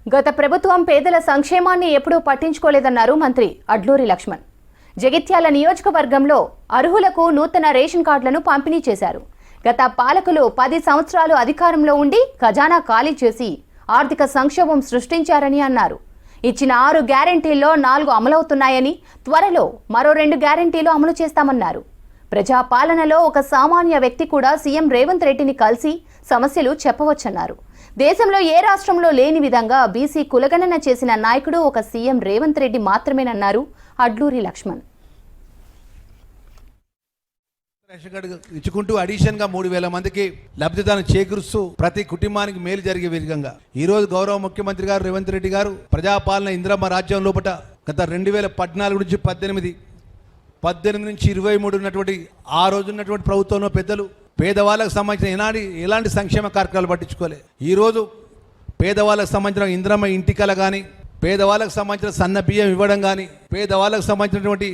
గత ప్రభుత్వం పేదల సంక్షేమాన్ని ఎప్పుడూ పట్టించుకోలేదన్నారు మంత్రి అడ్లూరి లక్ష్మణ్. జగిత్యాల నియోజకవర్గంలో అర్హులకు నూతన రేషన్ కార్డులను పంపిణీ చేశారు. గత పాలకులు 10 సంవత్సరాలు అధికారంలో ఉండి ఖజానా ఖాళీ చేసి ఆర్థిక సంక్షోభం సృష్టించారని అన్నారు. ఇచ్చిన 6 గ్యారెంటీల్లో 4 అమలవుతున్నాయని, త్వరలో మరో 2 గ్యారెంటీలు అమలు చేస్తామన్నారు. ప్రజాపాలనలో ఒక సామాన్య వ్యక్తి కూడా సీఎం రేవంత్ రెడ్డిని కలిసి సమస్యలు చెప్పవచ్చన్నారు. దేశంలో ఏ రాష్ట్రంలో లేని విధంగా బీసీ కులగణన చేసిన నాయకుడు ఒక సీఎం రేవంత్ రెడ్డి మాత్రమేనన్నారు అడ్లూరి లక్ష్మణ్. ఇచ్చుకుంటూ అడిషన్ గా 3000 మందికి లబ్ధిదారులు చేకూరుస్తూ ప్రతి కుటుంబానికి మేలు జరిగే విధంగా ఈ రోజు గౌరవ ముఖ్యమంత్రి గారు రేవంత్ రెడ్డి గారు ప్రజాపాలన ఇందిరమ్మ రాజ్యం లోపల గత 2014 నుంచి 18 నుంచి 23 ఉన్నటువంటి ఆ రోజు ఉన్నటువంటి ప్రభుత్వంలో పెద్దలు పేదవాళ్ళకు సంబంధించిన ఎలాంటి సంక్షేమ కార్యక్రమాలు పట్టించుకోలే. ఈరోజు పేదవాళ్ళకు సంబంధించిన ఇందిరమ్మ ఇంటికల కానీ, పేదవాళ్ళకు సంబంధించిన సన్న బియ్యం ఇవ్వడం కానీ, పేదవాళ్ళకు సంబంధించినటువంటి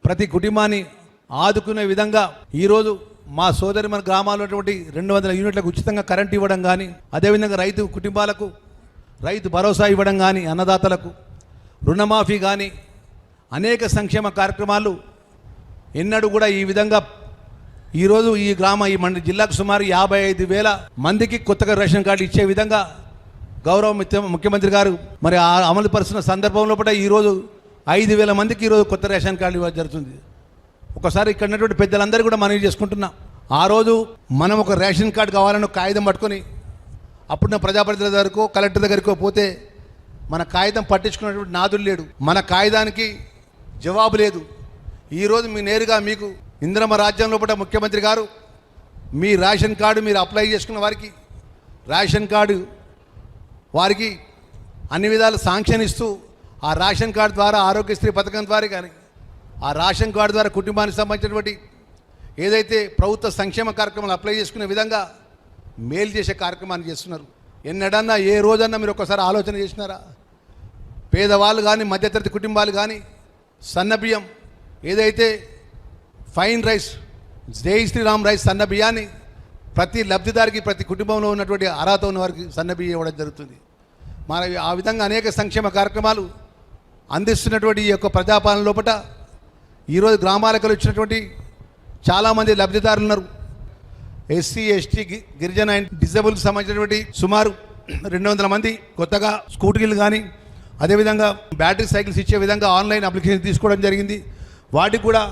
ప్రతి కుటుంబాన్ని ఆదుకునే విధంగా ఈరోజు మా సోదరి మన గ్రామాల్లో 200 యూనిట్లకు ఉచితంగా కరెంట్ ఇవ్వడం కానీ, అదేవిధంగా రైతు కుటుంబాలకు రైతు భరోసా ఇవ్వడం కానీ, అన్నదాతలకు రుణమాఫీ కానీ అనేక సంక్షేమ కార్యక్రమాలు ఎన్నడూ కూడా ఈ విధంగా ఈరోజు ఈ మండలి జిల్లాకు సుమారు 55,000 మందికి కొత్తగా రేషన్ కార్డు ఇచ్చే విధంగా గౌరవ ముఖ్యమంత్రి గారు మరి అమలు పరుస్తున్న సందర్భంలో కూడా ఈరోజు 5,000 మందికి ఈరోజు కొత్త రేషన్ కార్డు ఇవ్వడం జరుగుతుంది. ఒకసారి ఇక్కడ ఉన్నటువంటి పెద్దలందరూ కూడా మనవి చేసుకుంటున్నాం. ఆ రోజు మనం ఒక రేషన్ కార్డు కావాలని కాగితం పట్టుకొని అప్పుడున్న ప్రజాప్రతినిధుల దగ్గరకో కలెక్టర్ దగ్గరకో పోతే మన కాగితం పట్టించుకున్నటువంటి నాదులు లేడు, మన కాగితానికి జవాబు లేదు. ఈరోజు నేరుగా మీకు ఇందిరమ్మ రాజ్యం లోపల ముఖ్యమంత్రి గారు మీ రేషన్ కార్డు మీరు అప్లై చేసుకున్న వారికి రేషన్ కార్డు వారికి అన్ని విధాలు శాంక్షన్ ఇస్తూ ఆ రేషన్ కార్డు ద్వారా ఆరోగ్యశ్రీ పథకం ద్వారా కానీ ఆ రేషన్ కార్డు ద్వారా కుటుంబానికి సంబంధించినటువంటి ఏదైతే ప్రభుత్వ సంక్షేమ కార్యక్రమాలు అప్లై చేసుకునే విధంగా మేలు చేసే కార్యక్రమాన్ని చేస్తున్నారు. ఎన్నడన్నా ఏ రోజన్నా మీరు ఒకసారి ఆలోచన చేసినారా? పేదవాళ్ళు కానీ, మధ్యతరగతి కుటుంబాలు కానీ సన్న బియ్యం ఏదైతే ఫైన్ రైస్, జై శ్రీరామ్ రైస్ సన్న బియ్యాన్ని ప్రతి లబ్ధిదారికి ప్రతి కుటుంబంలో ఉన్నటువంటి అర్హత ఉన్న వారికి సన్న బియ్యం ఇవ్వడం జరుగుతుంది. మరి ఆ విధంగా అనేక సంక్షేమ కార్యక్రమాలు అందిస్తున్నటువంటి ఈ యొక్క ప్రజాపాలన లోపల ఈరోజు గ్రామాలకు వచ్చినటువంటి చాలామంది లబ్ధిదారులు ఉన్నారు. ఎస్సీ, ఎస్టీ, గిరిజన అండ్ డిజబుల్కి సంబంధించినటువంటి సుమారు 200 మంది కొత్తగా స్కూటీలు కానీ అదేవిధంగా బ్యాటరీ సైకిల్స్ ఇచ్చే విధంగా ఆన్లైన్ అప్లికేషన్ తీసుకోవడం జరిగింది. వాటికి కూడా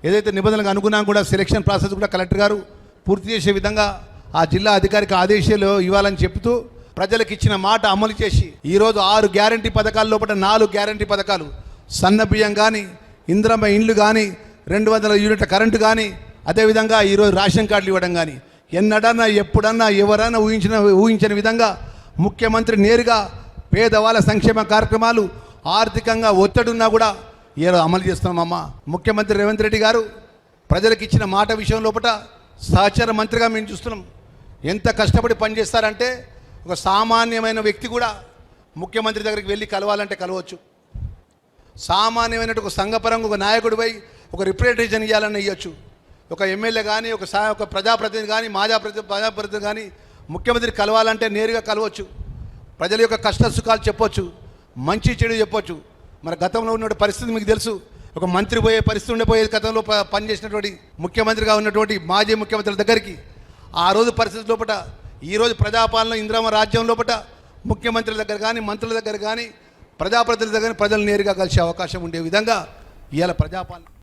ఏదైతే నిబంధనలకు అనుగుణంగా కూడా సెలక్షన్ ప్రాసెస్ కూడా కలెక్టర్ గారు పూర్తి చేసే విధంగా ఆ జిల్లా అధికారికి ఆదేశాలు ఇవ్వాలని చెప్తూ ప్రజలకు ఇచ్చిన మాట అమలు చేసి ఈరోజు 6 గ్యారంటీ పథకాల లోపల 4 గ్యారంటీ పథకాలు సన్న బియ్యం కానీ, ఇందిరమ్మ ఇండ్లు కానీ, 200 యూనిట్ల కరెంటు కానీ, అదేవిధంగా ఈరోజు రేషన్ కార్డులు ఇవ్వడం కానీ ఎన్నడన్నా ఎప్పుడన్నా ఎవరైనా ఊహించని విధంగా ముఖ్యమంత్రి నేరుగా పేదవాళ్ళ సంక్షేమ కార్యక్రమాలు ఆర్థికంగా ఒత్తిడున్నా కూడా ఏదో అమలు చేస్తున్నామమ్మా. ముఖ్యమంత్రి రేవంత్ రెడ్డి గారు ప్రజలకు ఇచ్చిన మాట విషయం లోపల సహచర మంత్రిగా మేము చూస్తున్నాం. ఎంత కష్టపడి పనిచేస్తారంటే ఒక సామాన్యమైన వ్యక్తి కూడా ముఖ్యమంత్రి దగ్గరికి వెళ్ళి కలవాలంటే కలవచ్చు. సామాన్యమైన ఒక సంఘపరంగా ఒక నాయకుడిపై ఒక రిప్రజెంటేషన్ ఇవ్వాలని ఇవ్వచ్చు. ఒక ఎమ్మెల్యే కానీ, ఒక ప్రజాప్రతినిధి కానీ, ప్రజాప్రతినిధి కానీ ముఖ్యమంత్రి కలవాలంటే నేరుగా కలవచ్చు. ప్రజల యొక్క కష్ట సుఖాలు చెప్పొచ్చు, మంచి చెడు చెప్పొచ్చు. మరి గతంలో ఉన్న పరిస్థితి మీకు తెలుసు. ఒక మంత్రి పోయే పరిస్థితి ఉండిపోయే గతంలో పనిచేసినటువంటి ముఖ్యమంత్రిగా ఉన్నటువంటి మాజీ ముఖ్యమంత్రుల దగ్గరికి ఆ రోజు పరిస్థితి లోపల ఈరోజు ప్రజాపాలన ఇందిరమ్మ రాజ్యం లోపల ముఖ్యమంత్రుల దగ్గర కానీ, మంత్రుల దగ్గర కానీ, ప్రజాప్రతినిధుల దగ్గర ప్రజలు నేరుగా కలిసే అవకాశం ఉండే విధంగా ఇవాళ ప్రజాపాలన